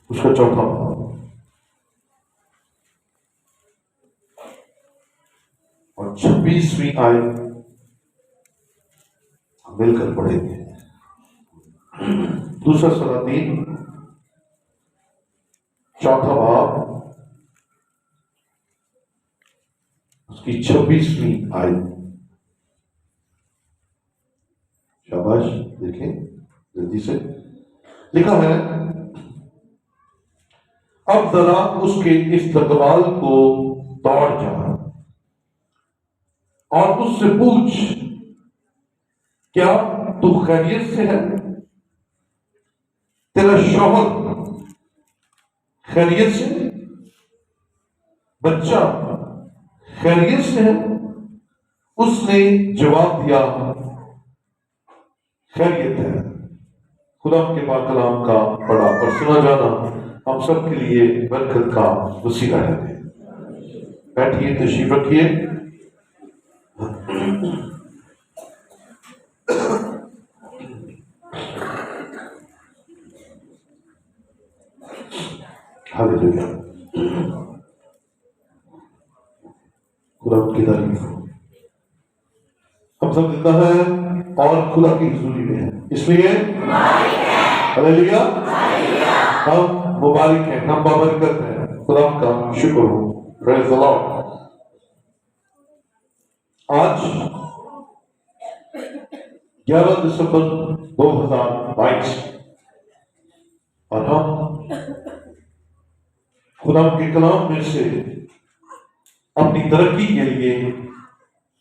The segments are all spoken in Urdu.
اس کا چوتھا باب اور 26ویں آیت مل کر پڑھیں گے۔ دوسرا سلاطین چوتھا باب اس کی 26ویں آیت۔ شاباش، دیکھیں جلدی سے لکھا ہے، اب ذرا اس کے استقبال کو دوڑ جا اور اس سے پوچھ، کیا تو خیریت سے ہے؟ تیرا شوہر خیریت سے؟ بچہ خیریت سے ہے؟ اس نے جواب دیا، خیریت ہے۔ خدا کے پاک کلام کا پڑھا اور سنا جانا ہم سب کے لیے برکت کا وسیلہ ہے۔ بیٹھیے، تشریف رکھیے۔ ہاللیلویا، خدا کی تعریف ہو۔ ہم سب زندہ ہیں اور خدا کی حضوری میں ہیں، اس لیے ہاللیلویا، ہم مبارک ہیں، ہم بابرکت ہیں، خدا کا شکر ہو۔ پریز دی لارڈ۔ آج 11 دسمبر 2022 اور ہم خدا کے کلام میں سے اپنی ترقی کے لیے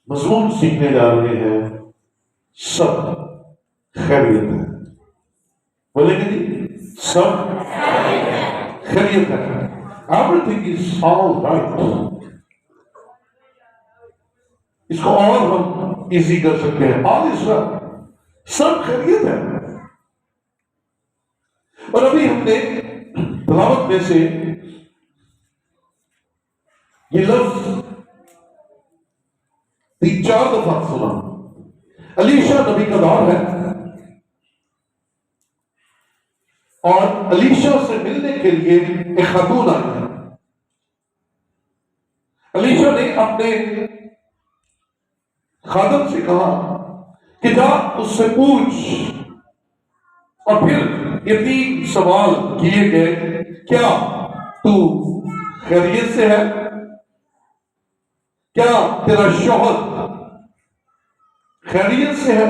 مضمون سیکھنے جا رہے ہیں، سب خیریت ہے۔ بولیں گے جی، سب خیریت ہے۔ Everything is all right۔ اس کو اور ہم ایزی کر سکتے ہیں، all is well، سب خیریت ہے۔ اور ابھی ہم نے تلاوت میں سے یہ لفظ 3-4 دفعہ سنا۔ علیشا نبی کا دور ہے اور علیشا سے ملنے کے لیے ایک خاتون آئی ہے۔ علیشا نے اپنے خادم سے کہا کہ جا اس سے پوچھ، اور پھر یہ 3 سوال کیے گئے، کیا تو خیریت سے ہے؟ کیا تیرا شوہر خیریت سے ہے؟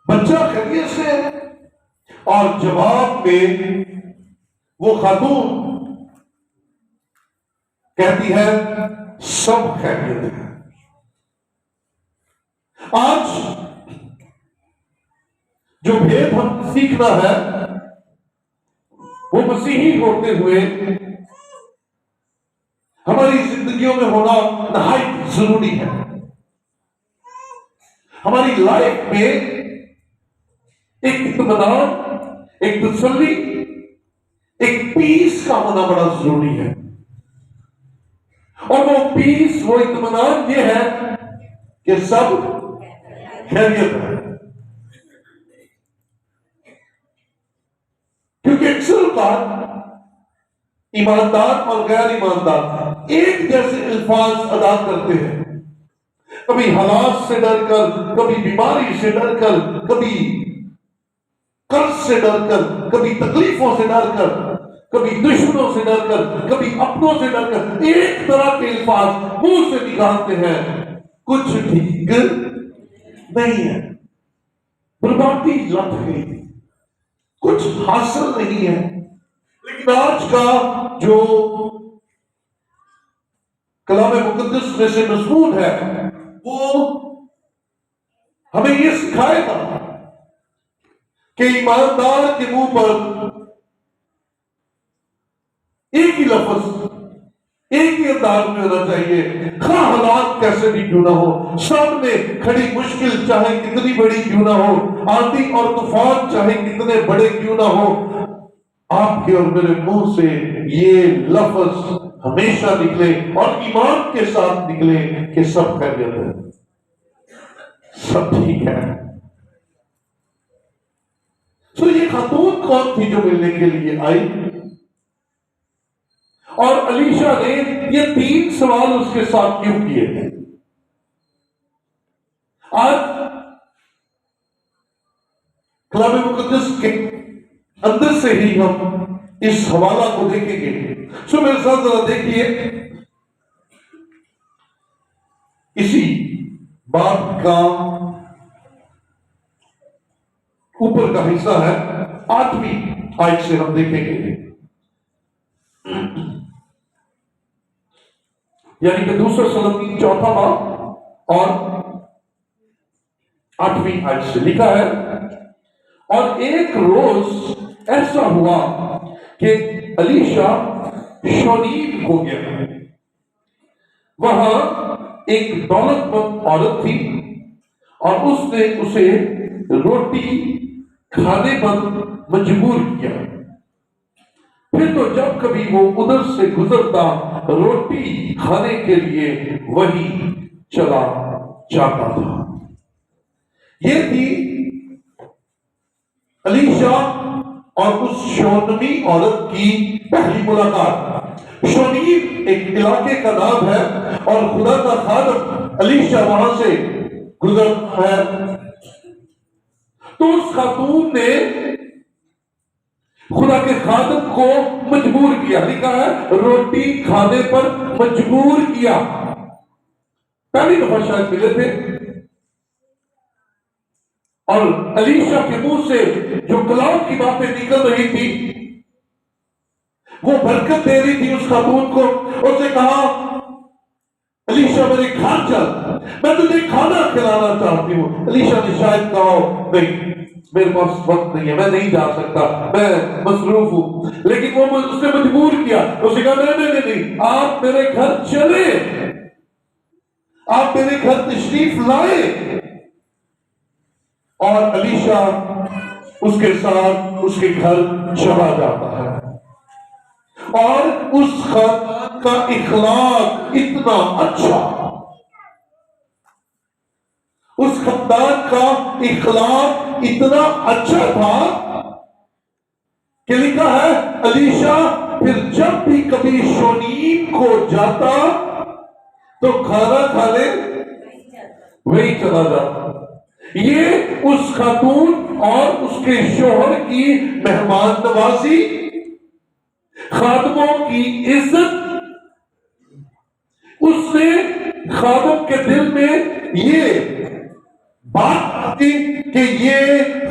بچہ خیریت سے ہے؟ اور جواب میں وہ خاتون کہتی ہے، سب خیریت ہے۔ آج جو بھید ہم سیکھنا ہے وہ مسیحی ہوتے ہوئے ہماری زندگیوں میں ہونا نہایت ضروری ہے۔ ہماری لائف میں ایک اطمینان، ایک تسلی، ایک پیس کا ہونا بڑا ضروری ہے، اور وہ پیس، وہ اطمینان یہ ہے کہ سب خیریت ہے۔ کیونکہ اکثر اوقات ایماندار اور غیر ایماندار ایک جیسے الفاظ ادا کرتے ہیں، کبھی حالات سے ڈر کر، کبھی بیماری سے ڈر کر، کبھی قرض سے ڈر کر، کبھی تکلیفوں سے ڈر کر، کبھی دشمنوں سے ڈر کر، کبھی اپنوں سے ڈر کر ایک طرح کے الفاظ منہ سے نکالتے ہیں، کچھ ٹھیک نہیں ہے، بربادی لٹ گئی، کچھ حاصل نہیں ہے۔ لیکن آج کا جو کلام مقدس میں سے مضمون ہے وہ ہمیں یہ سکھائے گا کہ ایماندار کے منہ پر ایک ہی لفظ، ایک ہی انداز میں ہونا چاہیے، خواہ حالات کیسے بھی کیوں نہ ہو، سامنے کھڑی مشکل چاہے کتنی بڑی کیوں نہ ہو، آندھی اور طوفان چاہے کتنے بڑے کیوں نہ ہو، آپ کے اور میرے منہ سے یہ لفظ ہمیشہ نکلے اور ایمان کے ساتھ نکلے کہ سب خیریت ہے، سب ٹھیک ہے۔ تو یہ خاتون کون تھی جو ملنے کے لیے آئی؟ اور علیشا نے یہ 3 سوال اس کے ساتھ کیوں کیے ہیں؟ آج کلام مقدس کے اندر سے ہی ہم اس حوالہ کو دیکھیں گے۔ سو میرے ساتھ ذرا دیکھیے، اسی بات کا اوپر کا حصہ ہے، 8ویں آیت سے ہم دیکھیں گے، یعنی کہ 2 سلمین 4 باب اور 8ویں آیت سے لکھا ہے، اور ایک روز ایسا ہوا کہ علیشا شونیم ہو گیا۔ وہاں ایک دولت مند عورت تھی اور اس نے اسے روٹی کھانے پر مجبور کیا۔ پھر تو جب کبھی وہ ادھر سے گزرتا روٹی کھانے کے لیے وہی چلا جاتا تھا۔ یہ تھی علیشا اور اس شونمی عورت کی پہلی ملاقات۔ شونیم ایک علاقے کا نام ہے اور خدا کا خادم علیشا وہاں سے گزرتا ہے، تو اس خاتون نے خدا کے خادم کو مجبور کیا، لکھا ہے روٹی کھانے پر مجبور کیا۔ پہلی دفعہ شاید ملے تھے، اور علیشا کے منہ سے جو کلام کی باتیں نکل رہی تھی وہ برکت دے رہی تھی اس خاتون کو۔ اس نے کہا علیشا میرے گھر چل، میں تجھے کھانا کھلانا چاہتی ہوں۔ علیشا نے شاید کہا نہیں میرے پاس وقت نہیں ہے، میں نہیں جا سکتا، میں مصروف ہوں، لیکن وہ اس نے مجبور کیا۔ اس نے کہا نہیں، آپ میرے گھر چلے، آپ میرے گھر تشریف لائے۔ اور علیشا اس کے ساتھ اس کے گھر چلا جاتا ہے، اور اس خاتون کا اخلاق اتنا اچھا، اس خاندان کا اخلاق اتنا اچھا تھا کہ لکھا ہے علیشا پھر جب بھی کبھی شونیم کو جاتا تو کھانا کھانے وہی چلا جاتا۔ یہ اس خاتون اور اس کے شوہر کی مہمان نوازی، خادموں کی عزت، اس نے خادم کے دل میں یہ بات آتی کہ یہ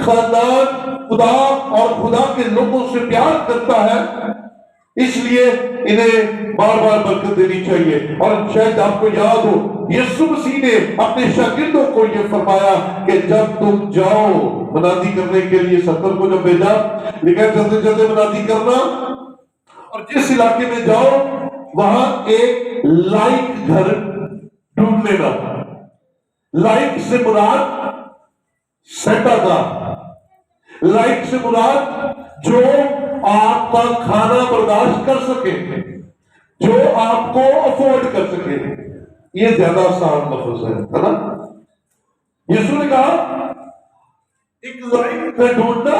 خاندان خدا اور خدا کے لوگوں سے پیار کرتا ہے، اس لیے انہیں بار بار برکت دینی چاہیے۔ اور شاید آپ کو یاد ہو یسوع مسیح نے اپنے شاگردوں کو یہ فرمایا کہ جب تم جاؤ منادی کرنے کے لیے، 70 کو جب بھیجا، لکھا جلدی جلدی منادی کرنا، اور جس علاقے میں جاؤ وہاں ایک لائق گھر ڈھونڈ لینا۔ لائق سے مراد سیٹا کا، لائق سے مراد جو آپ کا کھانا برداشت کر سکے، جو آپ کو افورڈ کر سکے۔ یہ زیادہ آسان لفظ ہے نا؟ یسوع نے کہا ایک لائق گھر ڈھونڈنا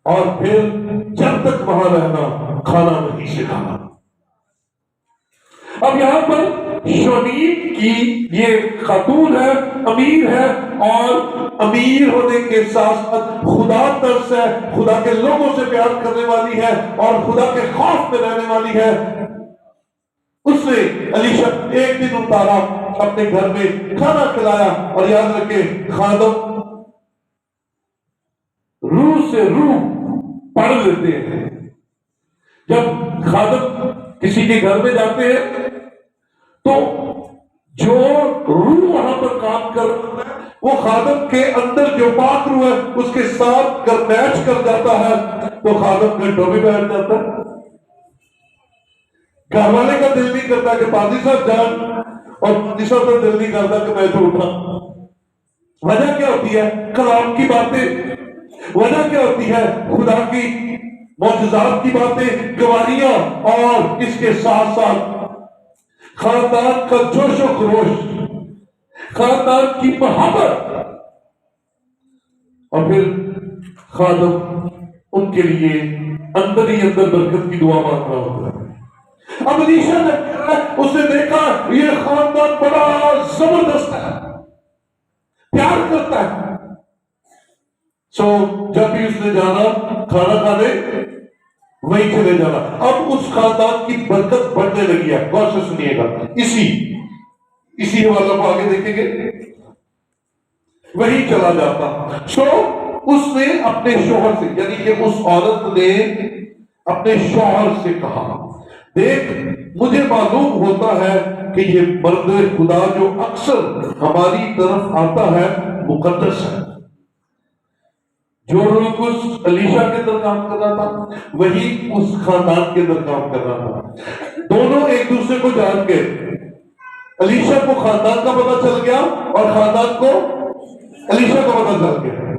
اور پھر جب تک وہاں رہنا، کھانا وہیں سے کھانا۔ اب یہاں پر شونیم کی یہ خاتون ہے، امیر ہے، اور امیر ہونے کے ساتھ ساتھ خدا ترس ہے، خدا کے لوگوں سے پیار کرنے والی ہے اور خدا کے خوف میں رہنے والی ہے۔ اس نے علیشا ایک دن اتارا اپنے گھر میں، کھانا کھلایا، اور یاد رکھے خادم روح سے روح پڑھ لیتے ہیں۔ جب خادم کسی کے گھر میں جاتے ہیں تو جو روح وہاں پر کام کر رہا ہے وہ خادم کے اندر جو پاک روح ہے اس کے ساتھ اگر میچ کر جاتا ہے تو خادم گھنٹوں میں بیٹھ جاتا ہے۔ گھر والے کا دل نہیں کرتا کہ پادری صاحب جان، اور پادری صاحب کا دل نہیں کرتا کہ میں تو اٹھا۔ وجہ کیا ہوتی ہے؟ کلام کی باتیں۔ وجہ کیا ہوتی ہے؟ خدا کی معجزات کی باتیں، گواہیاں، اور اس کے ساتھ ساتھ خاندان کا جوش و خروش، خاندان کی محبت، اور پھر خادم ان کے لیے اندر ہی اندر برکت کی دعا مانگ رہا ہوتا ہے. اب علیشا نے اس نے دیکھا یہ خاندان بڑا زبردست ہے، پیار کرتا ہے. سو جب بھی اس نے جانا کھانا کھانے وہیں چلے جانا. اب اس خاندان کی برکت بڑھنے لگی ہے. غور سے سنیے گا، اسی حوالہ کو آگے دیکھیں گے. وہی چلا جاتا. سو اس نے اپنے شوہر سے، یعنی کہ اس عورت نے اپنے شوہر سے کہا، دیکھ مجھے معلوم ہوتا ہے کہ یہ مرد خدا جو اکثر ہماری طرف آتا ہے مقدس ہے. جو لوگ اس علیشا کے اندر کام کر رہا تھا وہی اس خاندان کے اندر کام کر رہا تھا. دونوں ایک دوسرے کو جان کے، علیشا کو خاندان کا پتہ چل گیا اور خاندان کو علیشا کا پتہ چل گیا.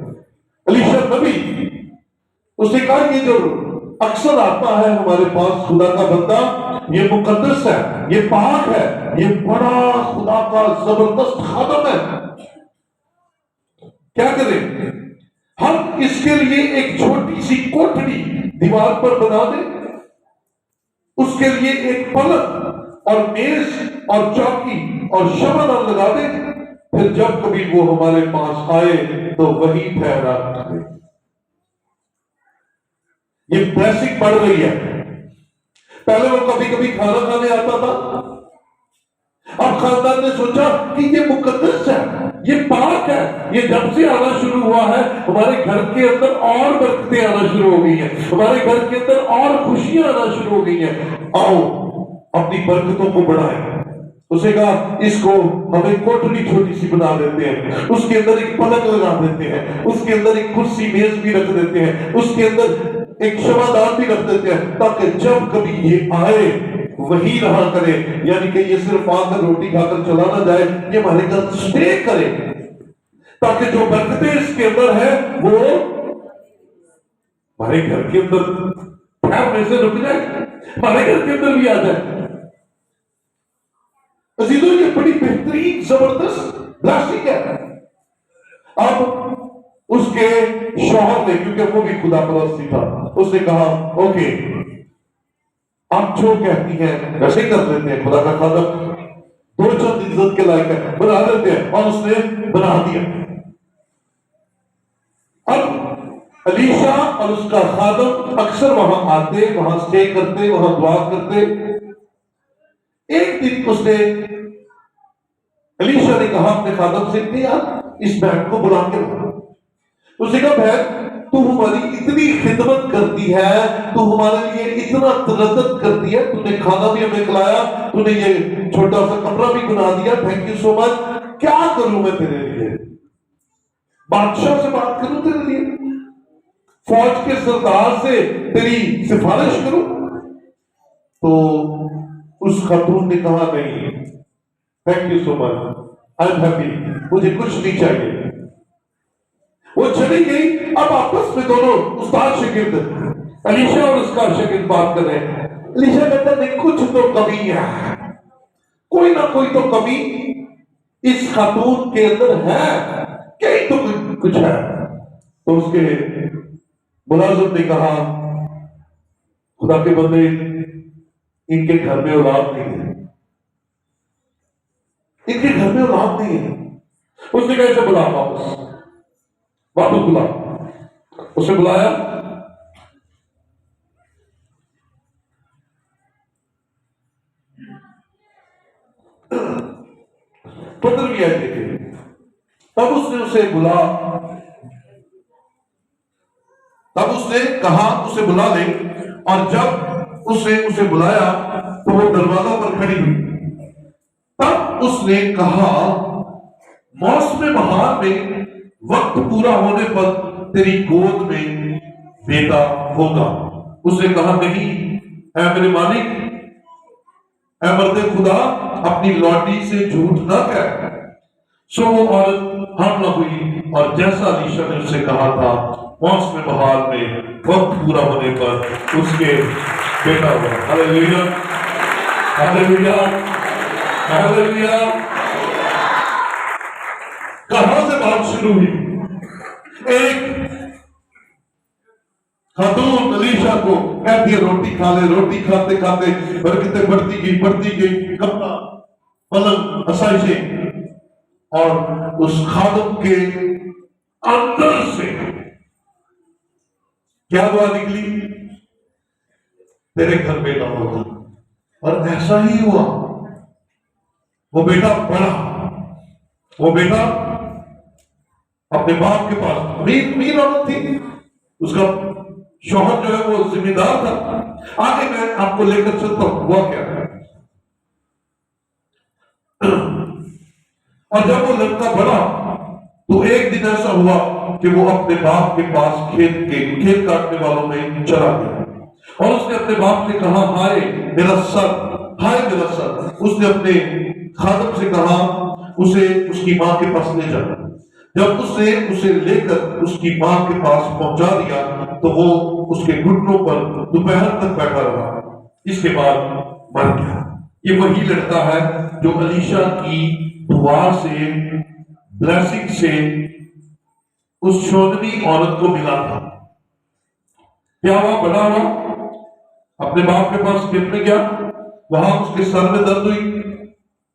علیشا نبی، اس نے کہا یہ جو اکثر آتا ہے ہمارے پاس خدا کا بندہ، یہ مقدس ہے، یہ پاک ہے، یہ بڑا خدا کا زبردست خادم ہے. کیا کریں؟ ہم اس کے لیے ایک چھوٹی سی کوٹھڑی دیوار پر بنا دیں، اس کے لیے ایک پلنگ اور میز اور چوکی اور شمع لگا دیں، پھر جب کبھی وہ ہمارے پاس آئے تو وہی ٹھہرا کرے. یہ بلیسنگ بڑھ رہی ہے. پہلے وہ کبھی کبھی کھانا کھانے آتا تھا، اب خاندان نے سوچا کہ یہ مقدس ہے، یہ پاک ہے. یہ جب سے آنا شروع ہوا ہے ہمارے گھر کے اندر اور برکتیں آنا شروع ہو گئی ہیں، ہمارے گھر کے اندر اور خوشیاں آنا شروع ہو گئی ہیں. آؤ اپنی برکتوں کو بڑھائیں. اسے کہا اس کو ہم ایک کوٹڑی چھوٹی سی بنا دیتے ہیں، اس کے اندر ایک پلنگ لگا دیتے ہیں، اس کے اندر ایک کرسی میز بھی رکھ دیتے ہیں، اس کے اندر ایک شمع دان بھی رکھ دیتے ہیں، تاکہ جب کبھی یہ آئے وہی رہا کرے. یعنی کہ یہ صرف آ کر روٹی کھا کر چلا نہ جائے، یہ ہمارے گھر اسٹے کرے، تاکہ جو برکتیں اس کے اندر ہے وہ ہمارے گھر کے اندر ٹھہرنے سے رک جائے، ہمارے گھر کے اندر بھی آ جائے. عزیزوں یہ بڑی بہترین زبردست بلیسنگ ہے. اب اس کے شوہر نے، کیونکہ وہ بھی خدا پرستی تھا، اس نے کہا اوکے آپ جو کہتی ہیں ویسے ہی کر لیتے ہیں. خدا کا خادم دو چند عزت کے لائق ہے، بنا دیتے ہیں. اور اس نے بنا دیا. اب علیشا اور اس کا خادم اکثر وہاں آتے، وہاں اسٹے کرتے، وہاں دعا کرتے. ایک دن اس نے، علیشا نے کہا اپنے خادم سے کہ یار اس بہن کو بلا کے لاؤ. اس نے کہا بہن تو ہماری اتنی خدمت کرتی ہے، تو ہمارے لیے اتنا تردد کرتی ہے، تو نے کھانا بھی ہمیں کھلایا، تو نے یہ چھوٹا سا کمرہ بھی بنا دیا، تھینک یو سو مچ. کیا کروں میں تیرے لیے؟ بادشاہ سے بات کروں تیرے لیے؟ فوج کے سردار سے تیری سفارش کروں؟ تو اس خاتون نے کہا نہیں، thank you so much, I am happy, مجھے کچھ نہیں چاہیے. وہ چلی گئی. اب آپس میں دونوں استاد شاگرد، علیشا اور اس کا شاگرد بات کر رہے ہیں. علیشا کہتا ہے کچھ تو کمی ہے، کوئی نہ کوئی تو کمی اس خاتون کے اندر ہے، کہیں تو کچھ ہے. تو اس کے ملازم نے کہا خدا کے بندے ان کے گھر میں اولاد نہیں ہے، ان کے گھر میں اولاد نہیں ہے. اس نے کہا اسے بلا، واپس بلا. اسے بلایا. پتر بھی آئے دیکھے. تب اس نے اسے بلا، تب اس نے کہا اسے بلا لے. اور جب اس نے اسے بلایا تو وہ دروازہ پر کھڑی ہوئی. تب اس نے کہا موسم بہار میں وقت پورا ہونے پر تیری گود میں بیٹا ہوگا. اس نے کہا نہیں اے میرے مالک، اے مرد خدا، اپنی لوٹی سے جھوٹ نہ کہہ. سو وہ عورت حاملہ ہوئی اور جیسا علیشا نے اسے کہا تھا موسم بہار میں وقت پورا ہونے پر اس کے بیٹا ہوا. ہاللیلویا، ہاللیلویا، ہاللیلویا. کہاں سے بات شروع ہوئی؟ ایک خاتون علیشا کو کہتی ہے روٹی کھا لے، روٹی کھاتے کھاتے برکتیں بڑھتی گئی، کپڑا پلنگ آسائشیں، اور اس خادم کے اندر سے کیا دعا نکلی؟ تیرے گھر بیٹا ہوگا۔ اور ایسا ہی ہوا، وہ بیٹا بڑا، وہ بیٹا اپنے باپ کے پاس، امیر عورت تھی، اس کا شوہر جو ہے وہ ذمہ دار تھا۔ آگے میں آپ کو لے کر چلتا ہوں ہوا کیا ہے۔ اور جب وہ لڑکا بڑا تو ایک دن ایسا ہوا کہ وہ اپنے باپ کے پاس کھیت کاٹنے والوں میں چلا گیا، اور اس نے اپنے باپ سے کہا ہائے میرا سر، ہائے میرا سر۔ اس نے اپنے خادم سے کہا اسے اس کی ماں کے پاس لے جانا۔ جب اس نے اسے لے کر اس کی ماں کے پاس پہنچا دیا تو وہ اس کے گھٹنوں پر دوپہر تک بیٹھا رہا، اس کے بعد مر گیا۔ یہ وہی لڑکا ہے جو علیشا کی دعا سے، بلیسنگ سے اس شونمی عورت کو ملا تھا۔ کیا ہوا؟ بڑا ہوا، اپنے باپ کے پاس کھیت میں گیا، وہاں اس کے سر میں درد ہوئی،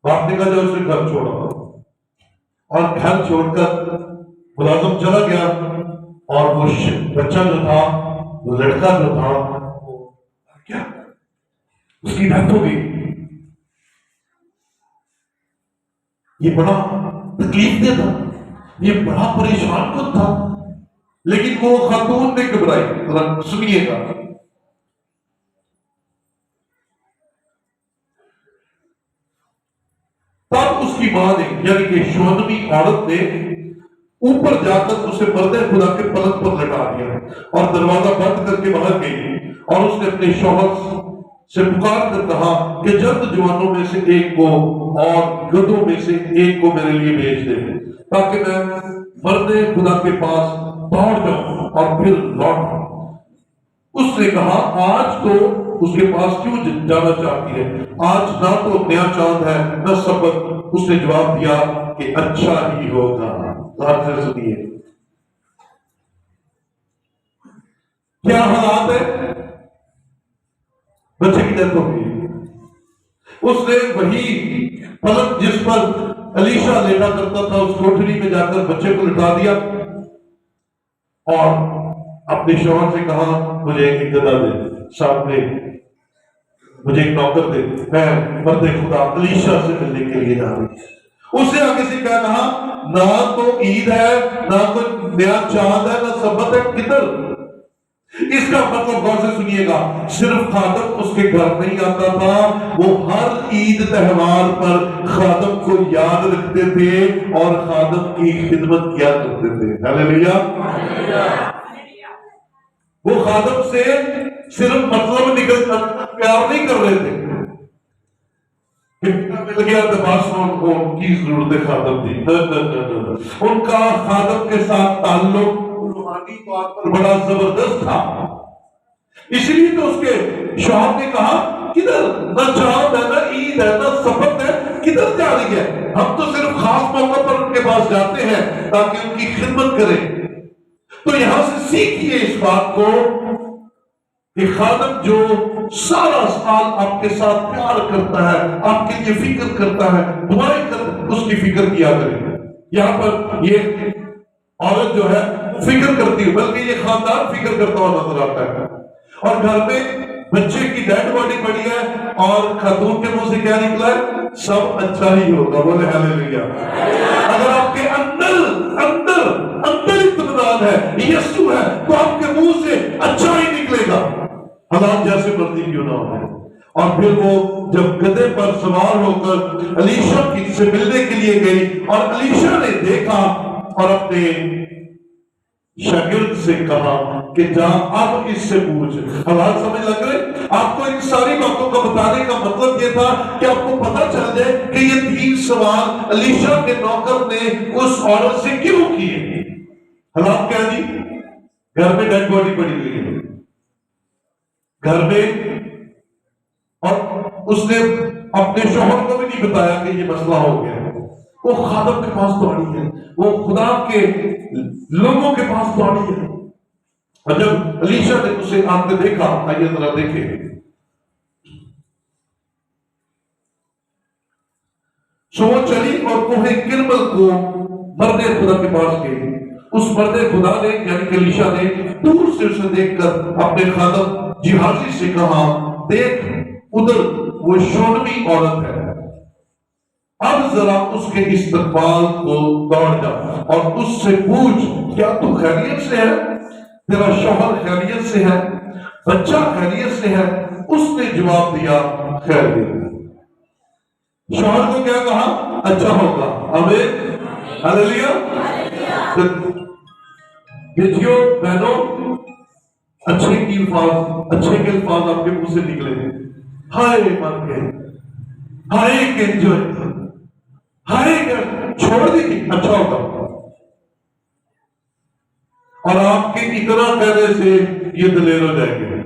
باپ نے کہا جا اسے گھر چھوڑا، اور گھر چھوڑ کر ملازم چلا گیا، اور وہ بچہ جو تھا، وہ لڑکا جو تھا، کیا اس کی ڈیتھ ہو گئی۔ یہ بڑا تکلیف دہ تھا، یہ بڑا پریشان کن تھا، لیکن وہ خاتون نے گھبرائی۔ ذرا سنیے گا، تب اس کی ماں نے، یعنی کہ شونمی عورت نے اوپر جا کر اسے مرد خدا کے پلنگ پر لٹا دیا اور دروازہ بند کر کے باہر گئی، اور اس نے اپنے شوہر سے پکار کر کہا کہ جلد جوانوں میں سے ایک کو اور گدھوں میں سے ایک کو میرے لیے بھیج دے تاکہ میں مرد خدا کے پاس دوڑ جاؤں اور پھر لوٹ۔ اس نے کہا آج تو اس کے پاس کیوں جانا چاہتی ہے؟ آج نہ تو نیا چاند ہے نہ سبت۔ اس نے جواب دیا کہ اچھا ہی ہوگا۔ ذرا سے سنیے کیا حالات ہے۔ بچے کی ڈیتھ ہو گئی، اس نے وہی پلنگ جس پر علیشا لیٹا کرتا تھا اس کوٹھری میں جا کر بچے کو لٹا دیا، اور اپنے شوہر سے کہا مجھے ایک گدھا دے، سامنے مجھے ایک نوکر دے، میں مرد خدا علیشا سے ملنے کے لیے جا رہی۔ اس نے آگے سے کیا کہا؟ نہ تو عید ہے، نہ کوئی نیا چاند ہے، نہ سبت ہے، کدھر؟ اس کا مطلب غور سے سنیے گا، صرف خادم اس کے گھر نہیں آتا تھا، وہ ہر عید تہوار پر خادم کو یاد رکھتے تھے اور خادم کی خدمت کیا کرتے تھے۔ ہاللیلویا۔ وہ خادم سے صرف مطلب نکل پیار نہیں کر رہے تھے، مل گیا تو بس ان کی ضرورت خادم تھی، ان کا خادم کے ساتھ تعلق روحانی طور پر بڑا زبردست تھا۔ اس لیے تو اس کے شوہر نے کہا کدھر؟ نہ چاند ہے، نہ عید ہے، نہ سبت ہے، کدھر جا رہی ہے؟ ہم تو صرف خاص موقع پر ان کے پاس جاتے ہیں تاکہ ان کی خدمت کریں۔ تو یہاں سے سیکھیے اس بات کو کہ خادم جو سارا سال آپ کے ساتھ پیار کرتا ہے، آپ کے لیے فکر کرتا ہے، دعائیں کرتا ہے، اس کی فکر کیا کرے۔ یہاں پر یہ عورت جو ہے فکر کرتی ہے، بلکہ یہ خاندان فکر کرتا ہوا نظر آتا ہے۔ اور گھر میں بچے کی ڈیڈ باڈی پڑی ہے اور خاتون کے منہ سے کیا نکلا ہے؟ سب اچھا ہی ہوگا۔ بولے ہاللیلویا۔ اگر آپ کے اندر اطمینان ہے، یسوع ہے، تو آپ کے منہ سے اچھا ہی نکلے گا، حالات جیسے مرضی کیوں نہ ہو۔ اور پھر وہ جب گدھے پر سوار ہو کر علیشا کی سے ملنے کے لیے گئی، اور علیشا نے دیکھا اور اپنے شاگرد سے کہا کہ جا اب اس سے پوچھ۔ حالات سمجھ لگ رہے؟ آپ کو ان ساری باتوں کا بتانے کا مطلب یہ تھا کہ آپ کو پتا چل جائے کہ یہ 3 سوال علیشا کے نوکر نے اس عورت سے کیوں کیے۔ حالات کیا جی؟ گھر میں ڈیڈ باڈی پڑی ہوئی ہے، گھر میں، اور اس نے اپنے شوہر کو بھی نہیں بتایا کہ یہ مسئلہ ہو گیا۔ وہ خادم کے پاس دوڑی ہے، وہ خدا کے لوگوں کے پاس دوڑی ہے، اور جب الیشا نے اسے آتے دیکھا، آئیے ذرا دیکھیں، سو وہ چلی اور کوہ کرمل کو مرد خدا کے پاس گئی۔ اس مرد خدا نے یعنی کہ الیشا نے دور سے اسے دیکھ کر اپنے خادم جہازی سے کہا، دیکھ ادھر وہ شونمی عورت ہے، اب ذرا اس کے استقبال کو دوڑ جا اور اس سے پوچھ، کیا تو خیریت سے ہے؟ تیرا شوہر خیریت سے ہے؟ بچہ خیریت سے ہے؟ اس نے جواب دیا، خیریت۔ شوہر کو کیا کہا؟ اچھا ہوگا۔ آمین، ہاللیلویا۔ بیٹیوں بہنوں، اچھے کے الفاظ آپ کے منہ سے نکلے ہیں، ہائے مر گئے، ہائے کہ انجوائے، ہائے کہ چھوڑ دی، اچھا ہوگا۔ اور آپ کے اتنا کہنے سے یہ دلیر ہو جائیں گے،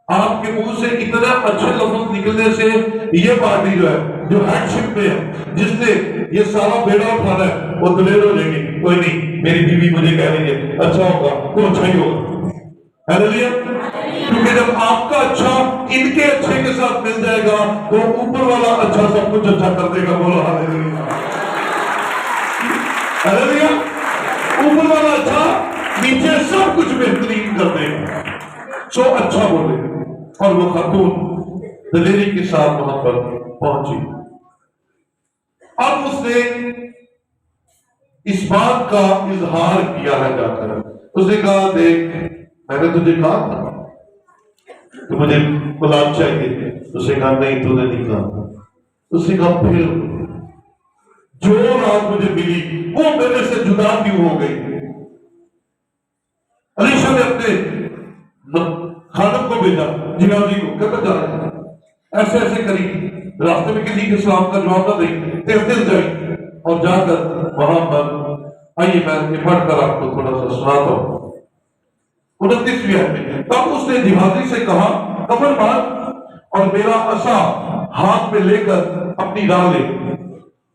آپ کے منہ سے اتنا اچھے لفظ نکلنے سے یہ پارٹی جو ہے، جو ہیڈ شپ میں ہے، جس نے یہ سارا بیڑا اٹھانا ہے، وہ دلیر ہو جائے گی، کوئی نہیں میری بیوی مجھے کہہ رہی ہے اچھا ہوگا تو اچھا ہی ہوگا۔ ہاللیلویا۔ کیونکہ جب آپ کا اچھا ان کے اچھے کے ساتھ مل جائے گا تو اوپر والا اچھا سب کچھ اچھا کر دے گا۔ بولو ہاللیلویا، ہاللیلویا۔ اوپر والا اچھا نیچے سب کچھ بہترین کر دے گا۔ سو اچھا بولے، اور وہ خاتون دلیری کے ساتھ وہاں پر پہنچی۔ اب اس نے اس بات کا اظہار کیا ہے جا کر، اس نے کہا، دیکھ میں نے تجھے کہا تھا کہ مجھے اولاد چاہیے۔ اس نے کہا نہیں، تو نے نہیں کہا۔ اس نے کہا پھر جو رات مجھے ملی وہ میرے سے جدا کیوں ہو گئی؟ الیشا نے اپنے خادم کو بھیجا، جہازی کو، کہتا جا رہا ہے ایسے ایسے کری، راستے میں کسی کے سلام کا جواب نہ دیں، تیز جائیں، اور جا کر وہاں پر آئیے میں یہ پڑھ کر آپ کو تھوڑا سا سناتا ہوں۔ 29ویں آیت میں، تب اس نے جہازی سے کہا، کمر باندھ اور میرا عصا ہاتھ میں لے کر اپنی راہ لے،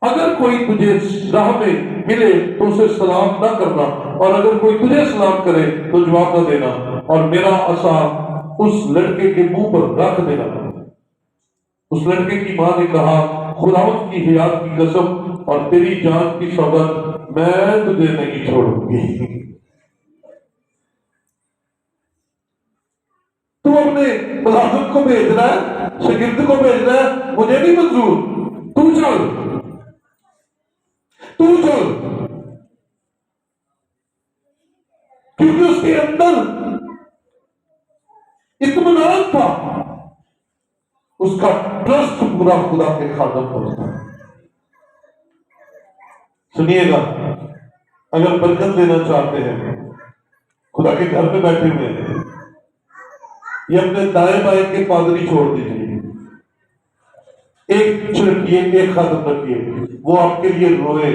اگر کوئی تجھے راہ میں ملے تو اسے سلام نہ کرنا، اور اگر کوئی تجھے سلام کرے تو جواب نہ دینا، اور میرا عصا اس لڑکے کے منہ پر رکھ دینا۔ اس لڑکے کی ماں نے کہا، خداوند کی حیات کی قسم اور تیری جان کی سوگند، میں تجھے نہیں چھوڑوں گی۔ تو اپنے ملازم کو بھیج رہا ہے، شاگرد کو بھیج رہا ہے، مجھے نہیں منظور، تو چل، تو چل، کیونکہ اس کے اندر اطمینان تھا، اس کا ٹرسٹ پورا خدا کے خادم پر تھا۔ سنیے گا، اگر برکت لینا چاہتے ہیں، خدا کے گھر میں بیٹھے ہوئے ہیں، یہ اپنے دائیں بائیں کے پادری چھوڑ دیجیے، ایک چھڑکیے، ایک خادم رکھیے، وہ آپ کے لیے روئے،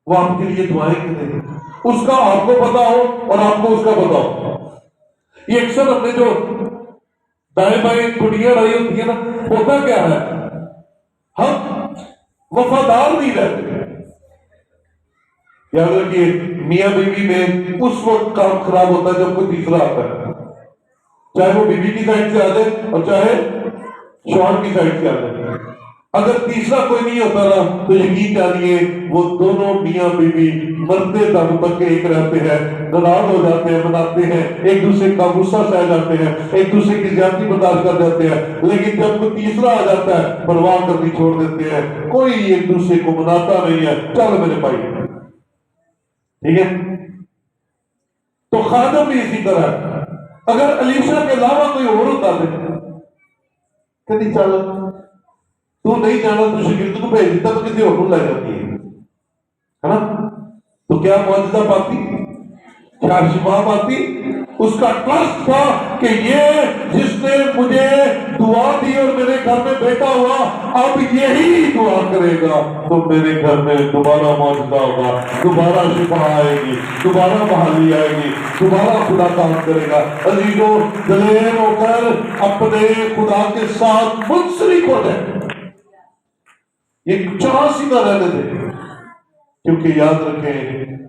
وہ آپ کے لیے دعائیں کرے، اس کا آپ کو پتا ہو اور آپ کو اس کا پتا ہو۔ یہ اکثر اپنے جو دائیں بائیں کٹیاں رہی ہوتی ہیں نا، ہوتا کیا ہے، ہم وفادار نہیں رہتے۔ یاد رکھیے، میاں بیوی میں اس وقت کام خراب ہوتا ہے جب کوئی تیسرا آتا ہے، چاہے وہ بیوی کی سائڈ سے آ جائے اور چاہے شوہر کی سائڈ سے آ جائے۔ اگر تیسرا کوئی نہیں ہوتا نا تو یقین جانیے وہ دونوں میاں بیوی مرتے دم تک ایک رہتے ہیں، ناراض ہو جاتے ہیں، مناتے ہیں، ایک دوسرے کا غصہ سہ جاتے ہیں، ایک دوسرے کی زیادتی برداشت کر جاتے ہیں، لیکن جب کوئی تیسرا آ جاتا ہے پرواہ کرنی چھوڑ دیتے ہیں، کوئی ایک دوسرے کو مناتا نہیں ہے، چل میرے بھائی، ٹھیک ہے۔ تو خادم بھی اسی طرح ہے، اگر الیشا کے علاوہ کوئی اور ہوتا ہے کہتی چل تو نہیں جانا، تو شاگرد کو بھیج دیتا تو کسی اور کو لے جاتی ہے نا، تو کیا معجزہ پاتی، کیا شفا پاتی؟ اس کا ٹرسٹ تھا کہ یہ جس نے مجھے دعا دی اور میرے گھر میں بیٹا ہوا، اب یہی دعا کرے گا تو میرے گھر میں دوبارہ معجزہ ہوگا، دوبارہ شفا آئے گی، دوبارہ بحالی آئے گی، دوبارہ خدا کام کرے گا۔ عزیزوں، دلیر ہو کر اپنے خدا کے ساتھ منسلک ہو جائے، یہ چوراسی نہ رہنے دیں، کیونکہ یاد رکھیں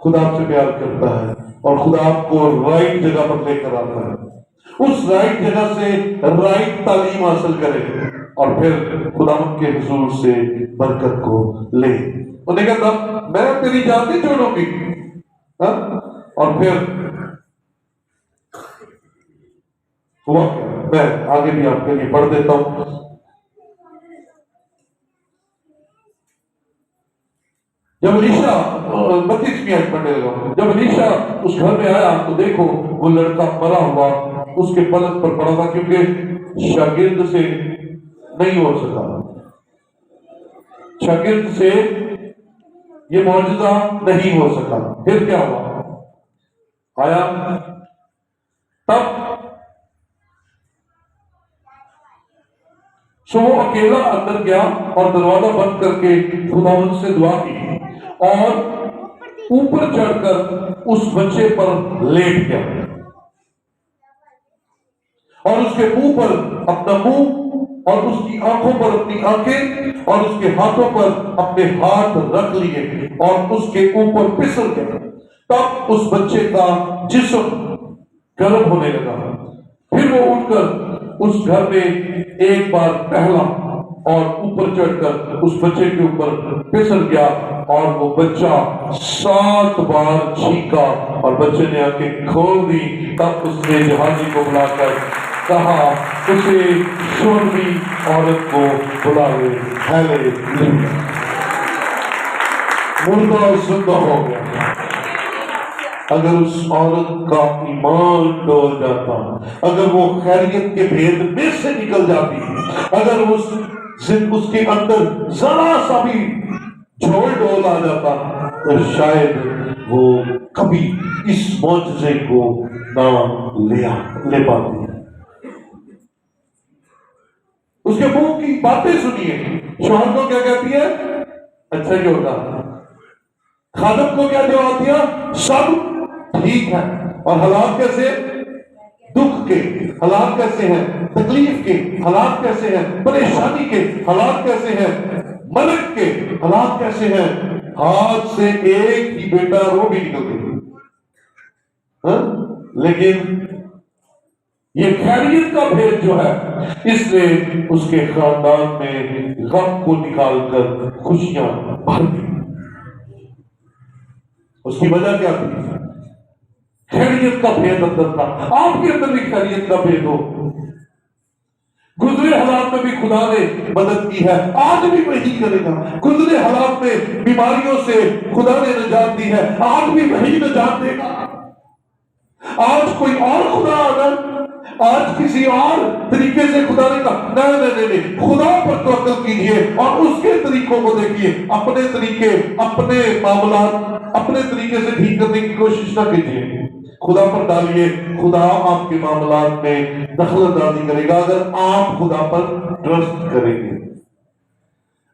خدا آپ سے پیار کرتا ہے اور خدا آپ کو رائٹ جگہ پر لے کر آتا ہے. اس رائٹ جگہ سے رائٹ تعلیم حاصل کرے اور پھر خدا کے حضور سے برکت کو لے. انہوں نے کہا میں تیری جان نہیں چھوڑوں گی. اور پھر ہوا کیا؟ میں آگے بھی آپ کے لیے پڑھ دیتا ہوں. جب الیشا 32ویں آیت پڑھنے لگا، جب الیشا اس گھر میں آیا تو دیکھو وہ لڑکا مرا ہوا اس کے پلنگ پر پڑا تھا، کیونکہ شاگرد سے نہیں ہو سکا. شاگرد سے یہ معجزہ نہیں ہو سکا. پھر کیا ہوا؟ آیا تب سو وہ اکیلا اندر گیا اور دروازہ بند کر کے خداوند سے دعا کی اور اوپر چڑھ کر اس بچے پر لیٹ گیا اور اس کے منہ پر اپنا منہ اور اس کی آنکھوں پر اپنی آنکھیں اور اس کے ہاتھوں پر اپنے ہاتھ رکھ لیے اور اس کے اوپر پسر گیا. تب اس بچے کا جسم گرم ہونے لگا. پھر وہ اٹھ کر اس گھر میں ایک بار پہلا اور اوپر چڑھ کر اس بچے کے اوپر پسر گیا اور وہ بچہ 7 بار چیخا اور بچے نے آنکھیں کھول دی. تب اس نے جہازی کو بلا کر کہا اسے شونوی عورت کو بلاوے. ہیلیلویا. مردہ زندہ ہو گیا. اگر اس عورت کا ایمان ڈول جاتا، اگر وہ خیریت کے بھید میں سے نکل جاتی، اگر اس کے اندر ذرا سا بھی جھول ڈول آ جاتا تو شاید وہ کبھی اس معجزے کو نہ لے پاتی. اس کے منہ کی باتیں سنیے. شوہر کو کیا کہتی ہے؟ اچھا ہی ہوگا. خادم کو کیا جواب دیا؟ سب ٹھیک ہے. اور حالات کیسے؟ دکھ کے حالات کیسے ہیں؟ تکلیف کے حالات کیسے ہیں؟ پریشانی کے حالات کیسے ہیں؟ ملک کے حالات کیسے ہیں؟ ہاتھ سے ایک ہی بیٹا وہ بھی نکل گئی. لیکن یہ خیریت کا بھید جو ہے اس نے اس کے خاندان میں غم کو نکال کر خوشیاں بھر دی. اس کی وجہ کیا تھی؟ خیریت کا بھید اندر تھا. آپ کے اندر بھی خیریت کا بھید ہو. گزرے حالات میں بھی خدا نے مدد کی ہے، آج بھی وہی کرے گا. گزرے حالات میں بیماریوں سے خدا نے نجات دی ہے، آج بھی وہی نجات دے گا. آج کوئی اور خدا آنا، آج کسی اور طریقے سے خدا نے کہا نہیں، خدا پر توکل کیجئے اور اس کے طریقوں کو دیکھیے. اپنے طریقے، اپنے معاملات اپنے طریقے سے ٹھیک کرنے کی کوشش نہ کیجئے. خدا پر ڈالیے، خدا آپ کے معاملات میں دخل اندازی کرے گا اگر آپ خدا پر ٹرسٹ کریں گے.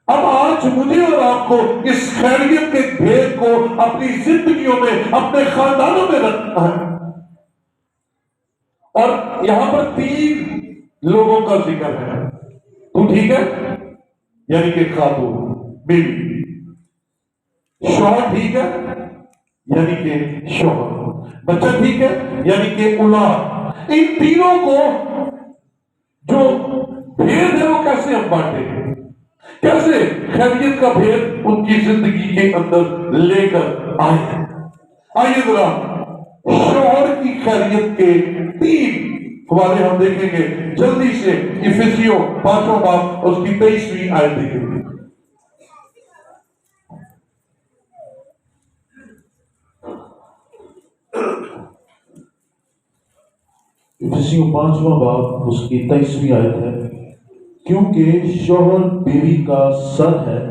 اب آج مجھے اور آپ کو اس خیریت کے بھید کو اپنی زندگیوں میں، اپنے خاندانوں میں رکھنا ہے. اور یہاں پر 3 لوگوں کا ذکر ہے. تو ٹھیک ہے یعنی کہ خاتون بیوی، شوہر ٹھیک ہے یعنی کہ شوہر، بچہ ٹھیک ہے یعنی کہ اولاد. ان تینوں کو جو بھید ہے وہ کیسے ہم بانٹیں گے؟ کیسے خیریت کا بھید ان کی زندگی کے اندر لے کر آئے؟ آئیے ذرا شوہر کی خیریت کے 3 حوالے ہم دیکھیں گے جلدی سے. افسیوں 5واں باب اس کی 23ویں آیت دیکھیں گے. افسیوں 5واں باب اس کی 23ویں آیت ہے. کیونکہ شوہر بیوی کا سر ہے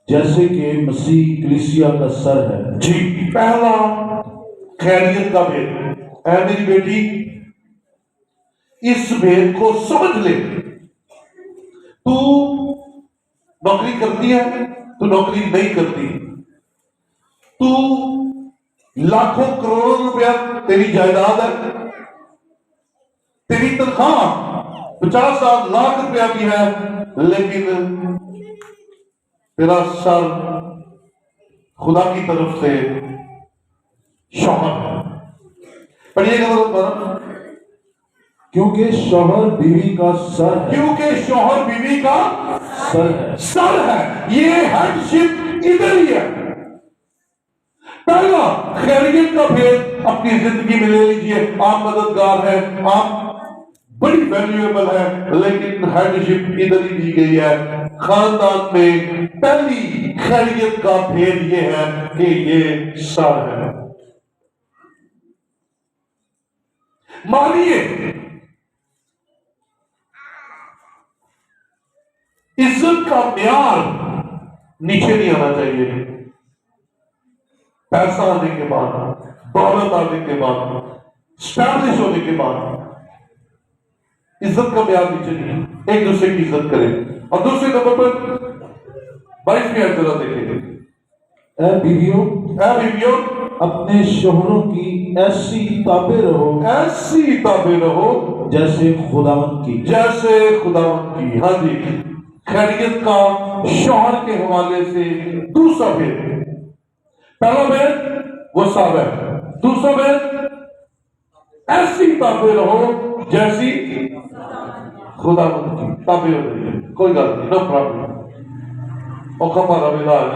جیسے کہ مسیح کلیسیا کا سر ہے. جی پہلا خیریت کا بھید. اے میری بیٹی اس بھید کو سمجھ لے. تو نوکری کرتی ہے، تو نوکری نہیں کرتی، تو لاکھوں کروڑوں روپیہ تیری جائیداد ہے، تیری تنخواہ 50 لاکھ روپیہ بھی ہے، لیکن تیرا سر خدا کی طرف سے شوہر ہے. پڑھیے گا دوبارہ. کیونکہ شوہر بیوی کا سر ہے. کیونکہ شوہر بیوی کا سر ہے. سر ہے. یہ ہیڈشپ ادھر ہی ہے. پہلا خیریت کا بھید اپنی زندگی میں لے لیجئے. آپ مددگار ہیں, آپ بڑی ویلیویبل ہے, لیکن ہیڈشپ ادھر ہی دی گئی ہے. خاندان میں پہلی خیریت کا بھید یہ ہے کہ یہ سر ہے. مانیے عزت کا معیار نیچے نہیں آنا چاہیے. پیسہ آنے کے بعد, دولت آنے کے بعد, اسٹیبلش ہونے کے بعد عزت کا معیار نیچے نہیں. ایک دوسرے کی عزت کرے. اور دوسرے نمبر پر 22ویں آیت ذرا دیکھیں گے. اے بیویوں بیویوں اپنے شوہروں کی ایسی تابع رہو, ایسی تابع رہو جیسے خداوند کی. جیسے خداوند کی. ہاں جی, خیریت کا شوہر کے حوالے سے دوسرا بھید. پہلا بھید وہ سب ہے. دوسرا بھید ایسی تابع رہو جیسی خداوند کی تابع ہو رہی ہے. کوئی بات نہیں, نو پرابلم. اور ہمارا بلا ہے